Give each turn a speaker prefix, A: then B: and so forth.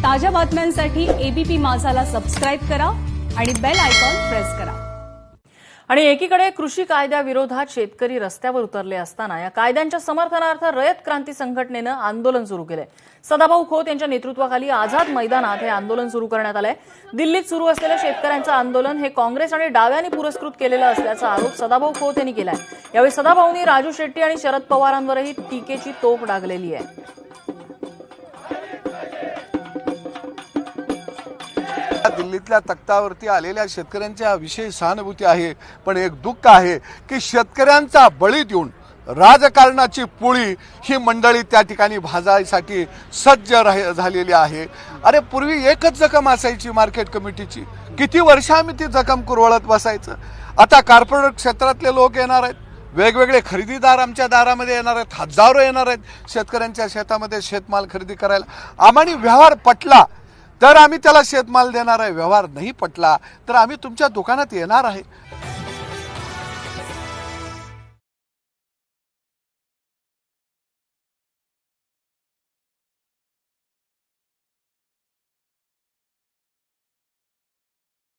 A: ताज्या बातम्यांसाठी ABP माझाला subscribe करा आणि बेल आयकॉन प्रेस करा।
B: आणि एकीकडे कृषी कायद्याविरोधात शेतकरी रस्त्यावर उतरले असताना या कायद्यांच्या समर्थनार्थ रयत क्रांती संघटनेने आंदोलन सुरू केले। सदाभाऊ खोत यांच्या नेतृत्वाखाली आझाद मैदानात हे आंदोलन सुरू करण्यात आले। दिल्लीत सुरू असलेले शेतकऱ्यांचे आंदोलन हे काँग्रेस आणि डाव्यांनी पुरस्कृत केलेलं असल्याचा आरोप सदाभाऊ खोत यांनी केलाय। यावेळी सदाभाऊंनी राजू शेट्टी आणि शरद पवारांवरही टीकेची तोफ डागलेली आहे।
C: दिल्लीतल्या तख्तावरती आलेल्या शेतकऱ्यांच्या विषयी सहानुभूती आहे, पण एक दुःख आहे की शेतकऱ्यांचा बळी देऊन राजकारणाची पोळी ही मंडळी त्या ठिकाणी भाजायसाठी सज्ज झालेली आहे। अरे पूर्वी एकच जखम असायची मार्केट कमिटीची, किती वर्ष आम्ही ती जखम कुरवळत बसायचं। आता कॉर्पोरेट क्षेत्रातले लोक येणार आहेत, वेगवेगळे खरेदीदार आमच्या दारामध्ये येणार आहेत, हजारो येणार आहेत शेतकऱ्यांच्या शेतामध्ये शेतमाल खरेदी करायला। आम्हाला व्यवहार पटला तर आम्ही त्याला शेतमाल देणार आहे, व्यवहार नाही पटला तर आम्ही तुमच्या दुकानात येणार आहे।